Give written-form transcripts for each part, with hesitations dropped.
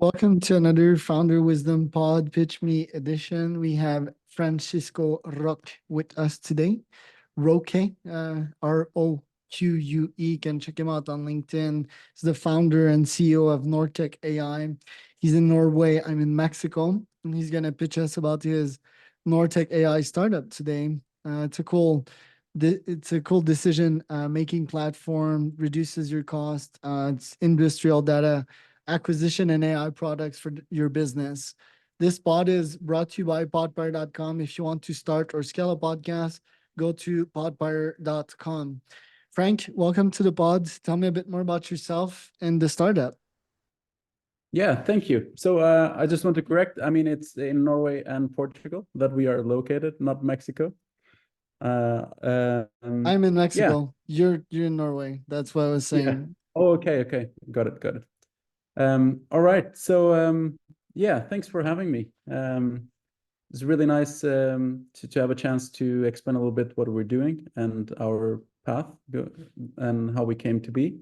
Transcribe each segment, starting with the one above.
Welcome to another Founder Wisdom Pod Pitch Me edition. We have Francisco Roque with us today. Roque, Roque. You can check him out on LinkedIn. He's the founder and CEO of Nortech AI. He's in Norway. I'm in Mexico, and he's going to pitch us about his Nortech AI startup today. It's a cool decision making platform, reduces your cost. It's industrial data acquisition and AI products for your business. This pod is brought to you by podpire.com. If you want to start or scale a podcast, go to podpire.com. Frank, welcome to the pod. Tell me a bit more about yourself and the startup. Yeah, thank you. So I just want to correct. I mean, it's in Norway and Portugal that we are located, not Mexico. I'm in Mexico. Yeah. You're in Norway. That's what I was saying. Yeah. Oh, okay. Got it. All right. So yeah, thanks for having me. It's really nice to have a chance to explain a little bit what we're doing and our path and how we came to be.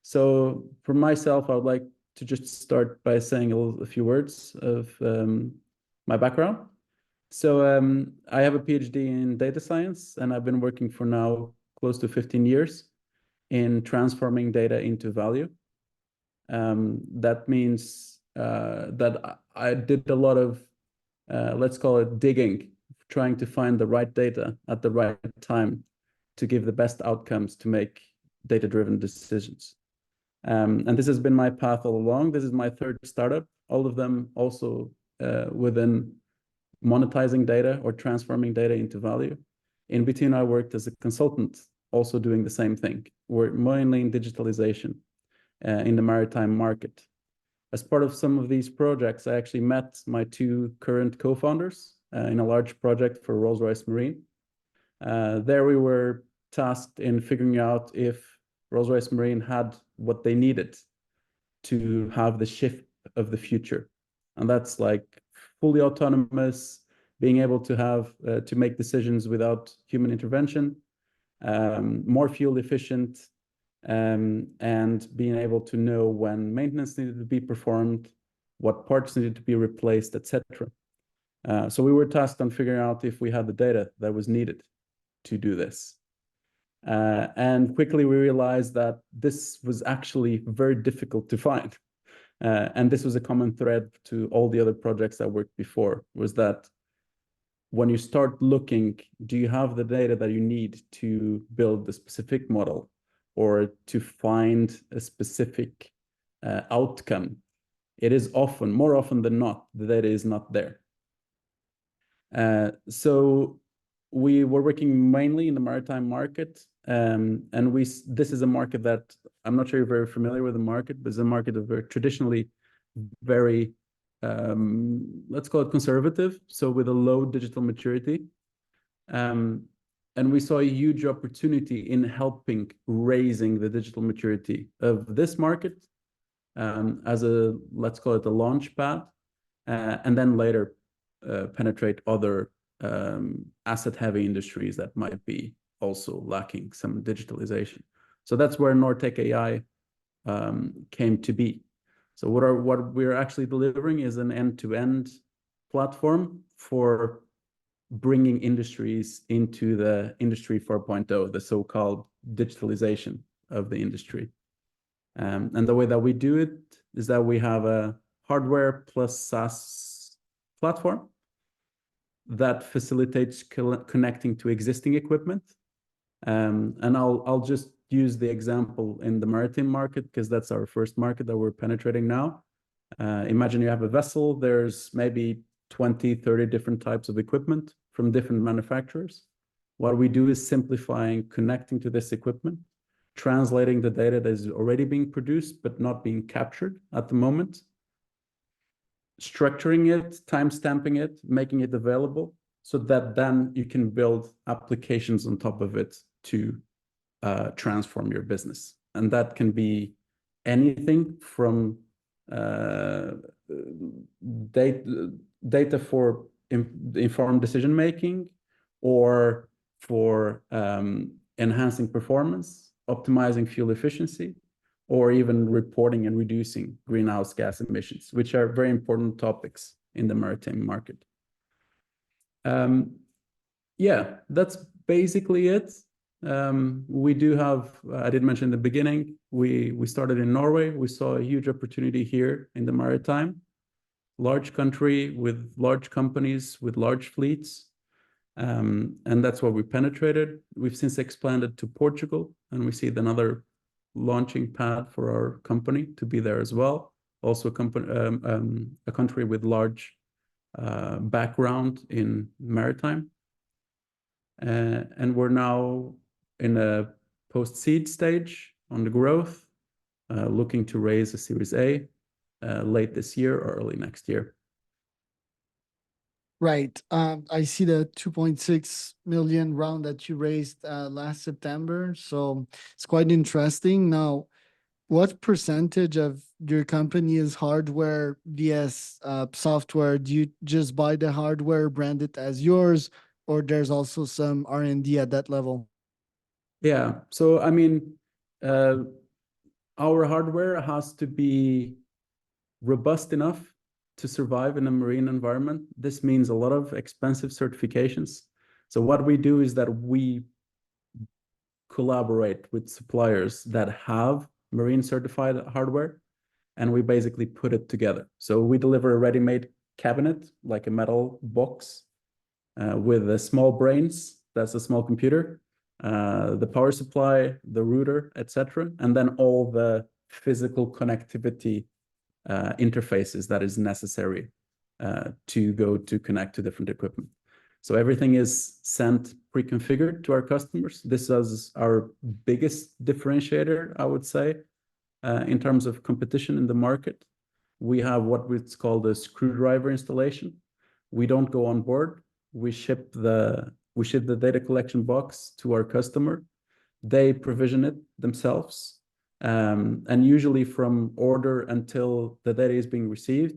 So for myself, I would like to just start by saying a few words of my background. So I have a PhD in data science, and I've been working for now close to 15 years in transforming data into value. That means that I did a lot of, let's call it digging, trying to find the right data at the right time to give the best outcomes to make data-driven decisions. And this has been my path all along. This is my third startup, all of them also within monetizing data or transforming data into value. In between, I worked as a consultant, also doing the same thing. We're mainly in digitalization in the maritime market. As part of some of these projects, I actually met my two current co-founders in a large project for Rolls-Royce Marine. There we were tasked in figuring out if Rolls-Royce Marine had what they needed to have the ship of the future. And that's like fully autonomous, being able to have to make decisions without human intervention, more fuel efficient, and being able to know when maintenance needed to be performed, what parts needed to be replaced, etc. So we were tasked on figuring out if we had the data that was needed to do this. And quickly we realized that this was actually very difficult to find. And this was a common thread to all the other projects that worked before, was that when you start looking, do you have the data that you need to build the specific model or to find a specific outcome? It is often, more often than not, the data is not there. So we were working mainly in the maritime market, and this is a market that I'm not sure you're very familiar with the market, but it's a market of very traditionally very, let's call it conservative, so with a low digital maturity. And we saw a huge opportunity in helping raising the digital maturity of this market as a, let's call it a launch pad, and then later penetrate other asset-heavy industries that might be also lacking some digitalization. So that's where Nortech AI came to be. So what we're actually delivering is an end-to-end platform for bringing industries into the Industry 4.0, the so-called digitalization of the industry. And the way that we do it is that we have a hardware plus SaaS platform that facilitates connecting to existing equipment. And I'll just use the example in the maritime market because that's our first market that we're penetrating now. Imagine you have a vessel, there's maybe 20, 30 different types of equipment from different manufacturers. What we do is simplifying connecting to this equipment, translating the data that is already being produced but not being captured at the moment, structuring it, time-stamping it, making it available so that then you can build applications on top of it to transform your business. And that can be anything from data for informed decision making or for enhancing performance, optimizing fuel efficiency, or even reporting and reducing greenhouse gas emissions, which are very important topics in the maritime market. Yeah, that's basically it. We do have, I did mention in the beginning, we started in Norway. We saw a huge opportunity here in the maritime, large country with large companies, with large fleets. And that's what we penetrated. We've since expanded to Portugal, and we see another launching pad for our company to be there as well. Also a country with large background in maritime. And we're now in a post-seed stage on the growth, looking to raise a Series A late this year or early next year. Right. I see the 2.6 million round that you raised last September. So it's quite interesting. Now, what percentage of your company is hardware vs software? Do you just buy the hardware, brand it as yours, or there's also some R&D at that level? Yeah. So, I mean, our hardware has to be robust enough to survive in a marine environment. This means a lot of expensive certifications. So what we do is that we collaborate with suppliers that have marine certified hardware, and we basically put it together. So we deliver a ready-made cabinet, like a metal box, with a small brains, that's a small computer, the power supply, the router, etc., and then all the physical connectivity interfaces that is necessary to go to connect to different equipment. So everything is sent pre-configured to our customers. This is our biggest differentiator, I would say, in terms of competition in the market. We have what it's called a screwdriver installation. We don't go on board. We ship the data collection box to our customer. They provision it themselves. And usually from order until the data is being received,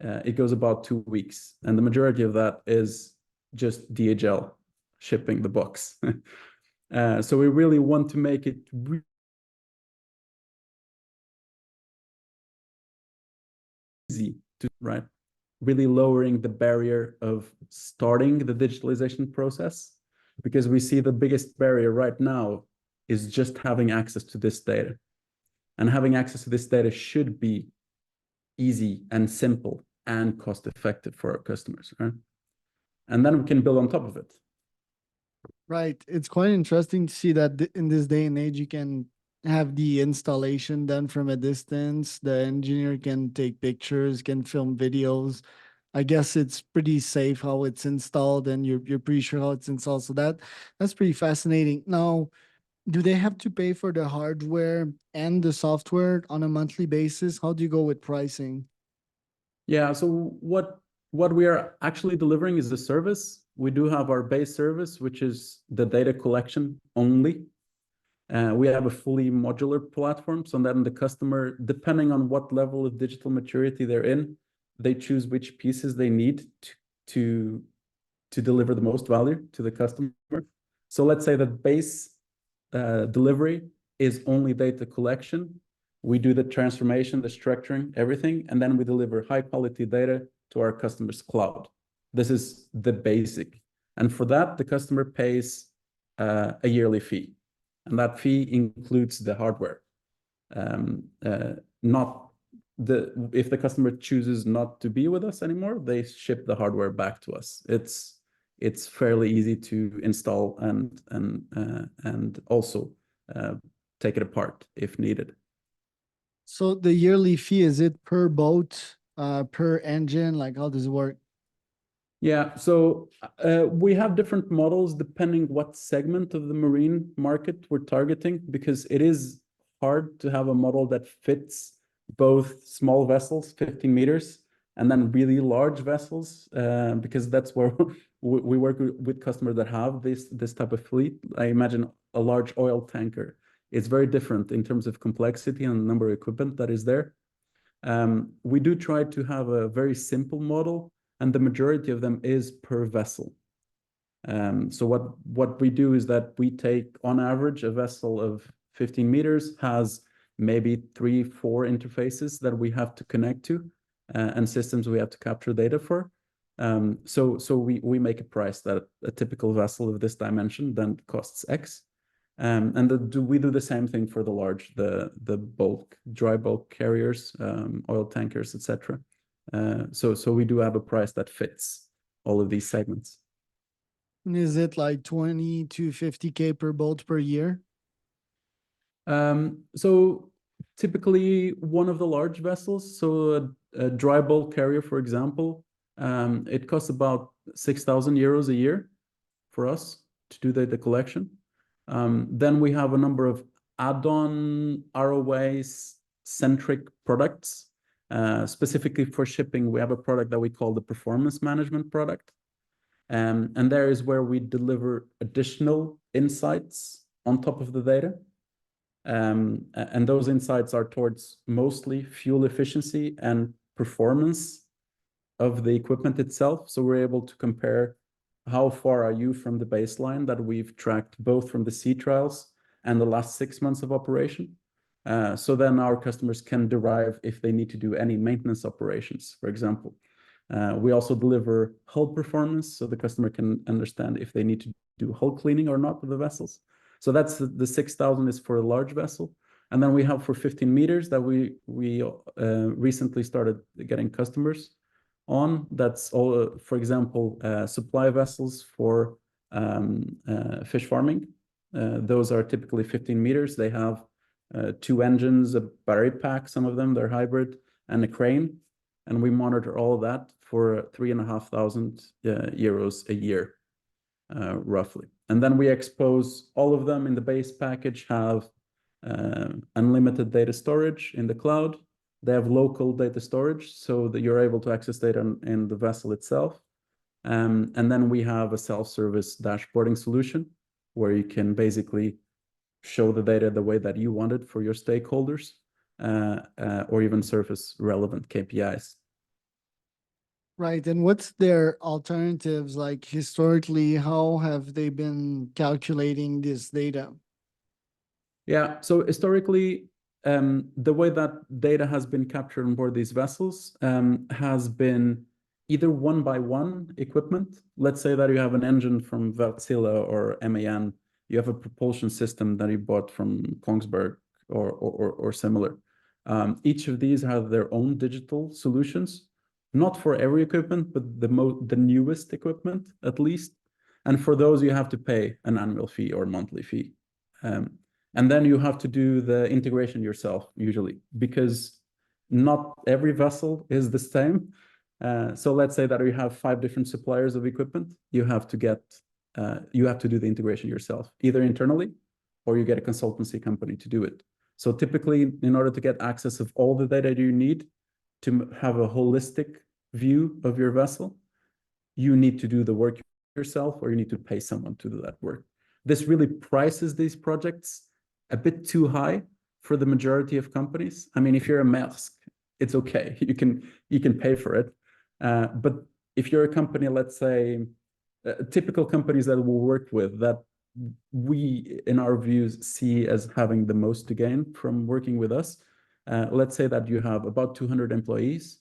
it goes about 2 weeks. And the majority of that is just DHL shipping the box. So we really want to make it easy to, right? Really lowering the barrier of starting the digitalization process, because we see the biggest barrier right now is just having access to this data. And having access to this data should be easy and simple and cost effective for our customers, right? And then we can build on top of it. Right. It's quite interesting to see that in this day and age, you can have the installation done from a distance. The engineer can take pictures, can film videos. I guess it's pretty safe how it's installed, and you're pretty sure how it's installed. So that's pretty fascinating. Now, do they have to pay for the hardware and the software on a monthly basis? How do you go with pricing? Yeah, so what we are actually delivering is a service. We do have our base service, which is the data collection only. We have a fully modular platform, so then the customer, depending on what level of digital maturity they're in, they choose which pieces they need to deliver the most value to the customer. So let's say that base delivery is only data collection. We do the transformation, the structuring, everything, and then we deliver high quality data to our customer's cloud. This is the basic. And for that, the customer pays a yearly fee. And that fee includes the hardware. If the customer chooses not to be with us anymore, they ship the hardware back to us. It's fairly easy to install and also take it apart if needed. So the yearly fee, is it per boat, per engine? Like, how does it work? Yeah, so we have different models depending what segment of the marine market we're targeting, because it is hard to have a model that fits both small vessels, 15 meters, and then really large vessels, because that's where we work with customers that have this type of fleet. I imagine a large oil tanker. It's very different in terms of complexity and the number of equipment that is there. We do try to have a very simple model, and the majority of them is per vessel. So what we do is that we take, on average, a vessel of 15 meters has maybe 3, 4 interfaces that we have to connect to, and systems we have to capture data for. So we make a price that a typical vessel of this dimension then costs X. And we do the same thing for the bulk, dry bulk carriers, oil tankers, etc. So we do have a price that fits all of these segments. And is it like 20 to 50K per boat per year? So typically one of the large vessels, so a dry bulk carrier, for example, it costs about 6,000 euros a year for us to do the collection. Then we have a number of add-on ROAs centric products. Specifically for shipping, we have a product that we call the performance management product. And there is where we deliver additional insights on top of the data. And those insights are towards mostly fuel efficiency and performance of the equipment itself. So we're able to compare how far are you from the baseline that we've tracked both from the sea trials and the last 6 months of operation. So then our customers can derive if they need to do any maintenance operations, for example. We also deliver hull performance, so the customer can understand if they need to do hull cleaning or not of the vessels. So that's the 6,000 is for a large vessel. And then we have for 15 meters that we recently started getting customers on. That's all, for example, supply vessels for fish farming. Those are typically 15 meters. They have 2 engines, a battery pack, some of them, they're hybrid, and a crane. And we monitor all of that for 3,500 euros a year, roughly. And then we expose all of them in the base package, have unlimited data storage in the cloud. They have local data storage so that you're able to access data in the vessel itself. And then we have a self-service dashboarding solution where you can basically show the data the way that you want it for your stakeholders, or even surface relevant KPIs. Right. And what's their alternatives? Like historically, how have they been calculating this data? Yeah, so historically, the way that data has been captured on board these vessels has been either one by one equipment. Let's say that you have an engine from Wärtsilä or MAN, you have a propulsion system that you bought from Kongsberg or similar. Each of these have their own digital solutions, not for every equipment, but the newest equipment at least. And for those, you have to pay an annual fee or monthly fee. And then you have to do the integration yourself, usually, because not every vessel is the same. So let's say that you have 5 different suppliers of equipment. You have to do the integration yourself, either internally or you get a consultancy company to do it. So typically, in order to get access of all the data you need to have a holistic view of your vessel, you need to do the work yourself or you need to pay someone to do that work. This really prices these projects a bit too high for the majority of companies. I mean, if you're a Maersk, it's okay. You can pay for it. But if you're a company, let's say, typical companies that we'll work with that we, in our views, see as having the most to gain from working with us. Let's say that you have about 200 employees.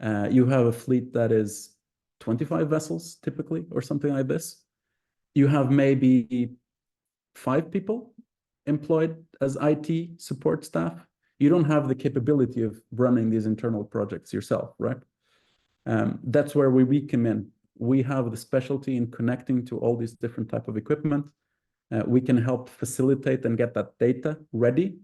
You have a fleet that is 25 vessels typically, or something like this. You have maybe 5 people employed as IT support staff. You don't have the capability of running these internal projects yourself, right? That's where we come in. We have the specialty in connecting to all these different type of equipment. We can help facilitate and get that data ready.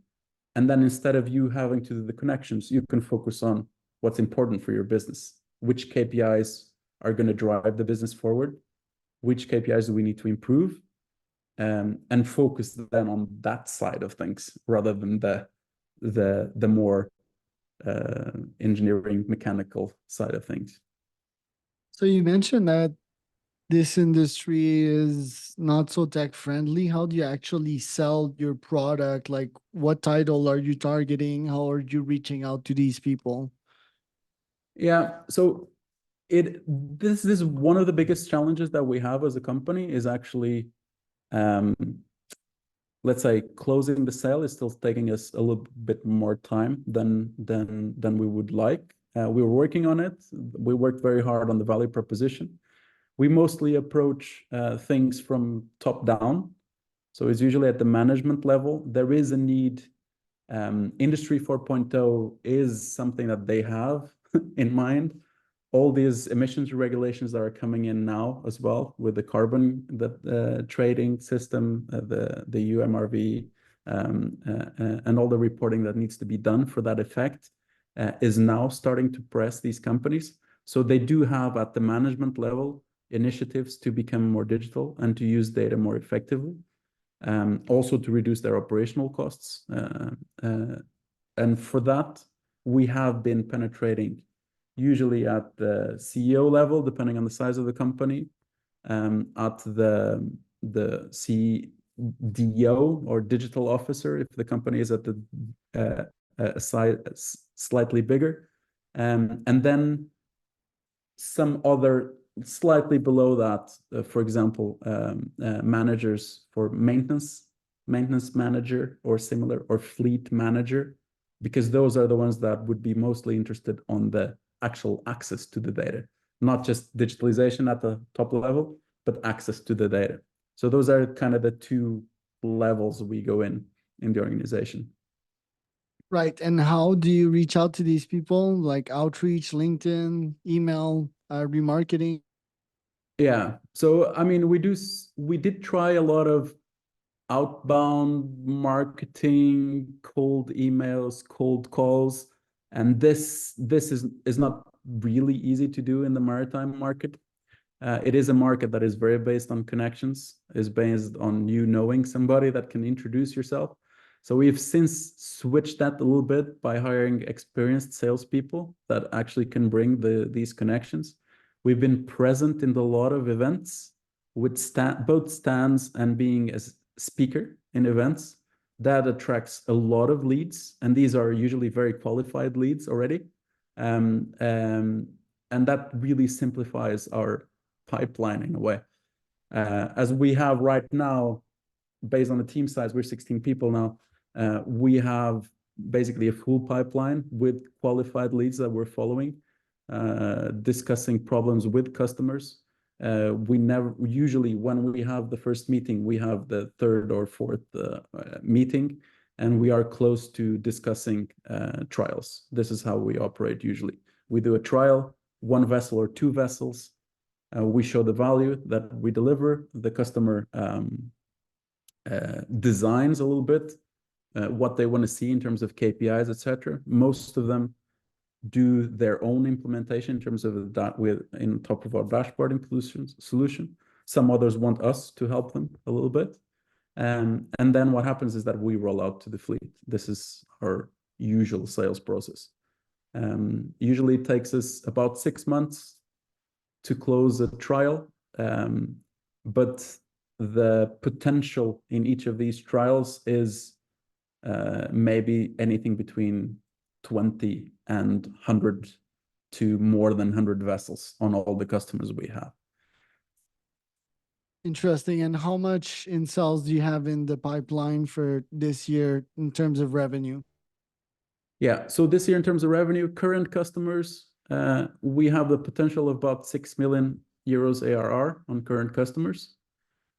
And then instead of you having to do the connections, you can focus on what's important for your business, which KPIs are going to drive the business forward, which KPIs do we need to improve, and focus then on that side of things rather than the more engineering mechanical side of things. So you mentioned that this industry is not so tech friendly. How do you actually sell your product? Like, what title are you targeting? How are you reaching out to these people? Yeah, so this is one of the biggest challenges that we have as a company is actually let's say closing the sale is still taking us a little bit more time than we would like. We were working on it. We worked very hard on the value proposition. We mostly approach things from top down. So it's usually at the management level. There is a need. Industry 4.0 is something that they have in mind. All these emissions regulations that are coming in now as well with the carbon trading system, the UMRV, and all the reporting that needs to be done for that effect is now starting to press these companies. So they do have at the management level initiatives to become more digital and to use data more effectively, also to reduce their operational costs. And for that, we have been penetrating usually at the CEO level, depending on the size of the company, at the CDO or digital officer, if the company is at the size slightly bigger, and then some other slightly below that, for example, managers for maintenance manager or similar, or fleet manager, because those are the ones that would be mostly interested on the actual access to the data, not just digitalization at the top level, but access to the data. So those are kind of the two levels we go in the organization. Right. And how do you reach out to these people? Like outreach, LinkedIn, email, remarketing? Yeah. So I mean, we did try a lot of outbound marketing, cold emails, cold calls, and this is not really easy to do in the maritime market. It is a market that is very based on connections, is based on you knowing somebody that can introduce yourself. So we've since switched that a little bit by hiring experienced salespeople that actually can bring these connections. We've been present in a lot of events with both stands and being a speaker in events. That attracts a lot of leads, and these are usually very qualified leads already. And that really simplifies our pipeline in a way. As we have right now, based on the team size, we're 16 people now. We have basically a full pipeline with qualified leads that we're following, discussing problems with customers. We never usually, when we have the first meeting, we have the third or fourth meeting, and we are close to discussing trials. This is how we operate usually. We do a trial, one vessel or two vessels. We show the value that we deliver. The customer designs a little bit what they want to see in terms of KPIs, etc. Most of them do their own implementation in terms of that in top of our dashboarding solution. Some others want us to help them a little bit. And then what happens is that we roll out to the fleet. This is our usual sales process. Usually it takes us about 6 months to close a trial, but the potential in each of these trials is maybe anything between 20 and 100 to more than 100 vessels on all the customers we have. Interesting. And how much in sales do you have in the pipeline for this year in terms of revenue? Yeah, so this year in terms of revenue, current customers, we have the potential of about 6 million euros ARR on current customers.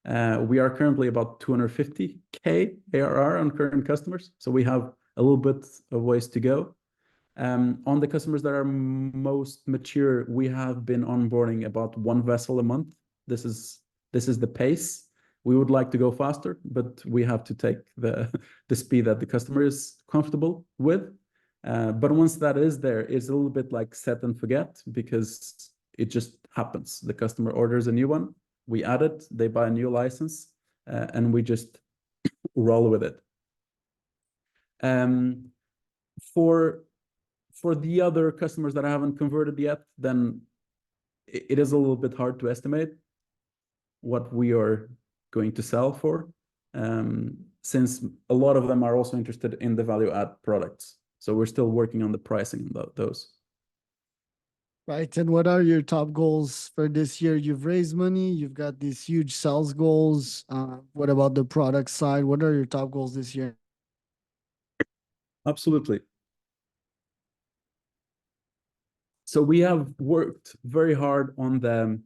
We are currently about 250K ARR on current customers. So we have a little bit of ways to go. On the customers that are most mature, we have been onboarding about one vessel a month. This is the pace. We would like to go faster, but we have to take the speed that the customer is comfortable with. But once that is there, it's a little bit like set and forget, because it just happens. The customer orders a new one, we add it, they buy a new license, and we just roll with it. For the other customers that I haven't converted yet, then it is a little bit hard to estimate what we are going to sell for, since a lot of them are also interested in the value add products. So we're still working on the pricing of those. Right. And what are your top goals for this year? You've raised money, you've got these huge sales goals. What about the product side? What are your top goals this year? Absolutely. So we have worked very hard on the,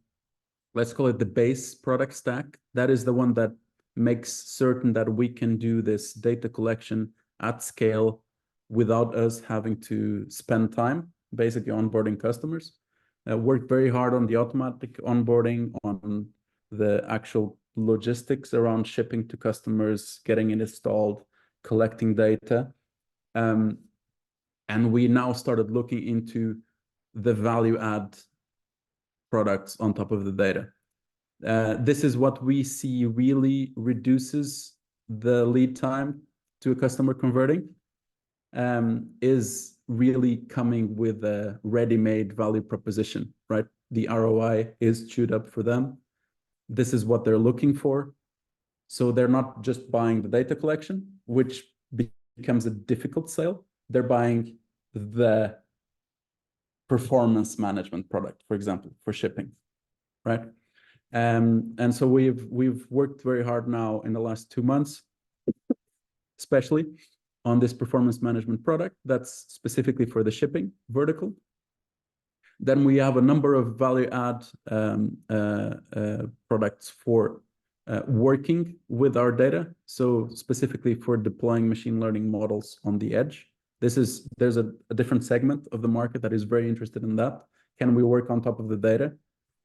let's call it the base product stack. That is the one that makes certain that we can do this data collection at scale without us having to spend time basically onboarding customers. Worked very hard on the automatic onboarding, on the actual logistics around shipping to customers, getting it installed, collecting data. And we now started looking into the value add products on top of the data. This is what we see really reduces the lead time to a customer converting, is really coming with a ready-made value proposition, right? The ROI is chewed up for them. This is what they're looking for. So they're not just buying the data collection, which becomes a difficult sale. They're buying the performance management product, for example, for shipping, right? And so we've worked very hard now in the last 2 months, especially on this performance management product that's specifically for the shipping vertical. Then we have a number of value add products for working with our data. So specifically for deploying machine learning models on the edge. There's a different segment of the market that is very interested in that. Can we work on top of the data,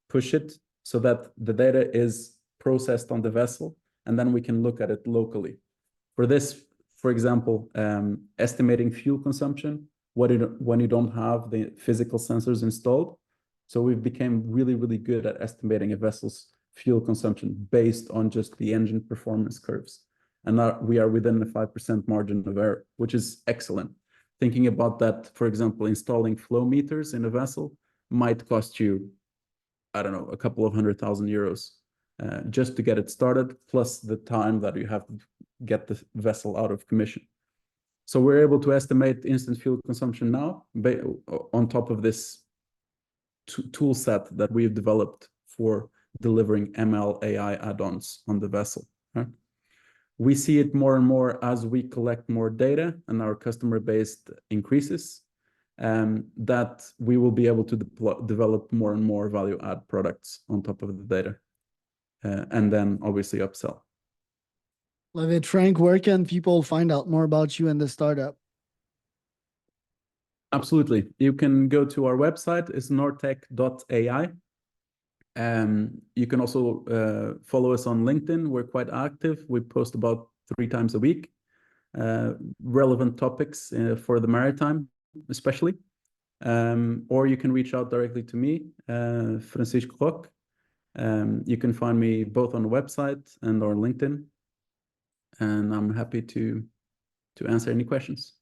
push it so that the data is processed on the vessel, and then we can look at it locally. For this, for example, estimating fuel consumption, when you don't have the physical sensors installed. So we've become really, really good at estimating a vessel's fuel consumption based on just the engine performance curves. And now we are within the 5% margin of error, which is excellent. Thinking about that, for example, installing flow meters in a vessel might cost you, I don't know, a couple of €100,000 just to get it started, plus the time that you have to get the vessel out of commission. So we're able to estimate instant fuel consumption now on top of this tool set that we've developed for delivering ML AI add-ons on the vessel. Right? We see it more and more as we collect more data and our customer base increases, that we will be able to develop more and more value add products on top of the data, and then obviously upsell. Love it. Frank, where can people find out more about you and the startup? Absolutely. You can go to our website, it's nortech.ai. You can also follow us on LinkedIn. We're quite active. We post about 3 times a week, relevant topics for the maritime, especially. Or you can reach out directly to me, Francisco Roque. You can find me both on the website and on LinkedIn. And I'm happy to answer any questions.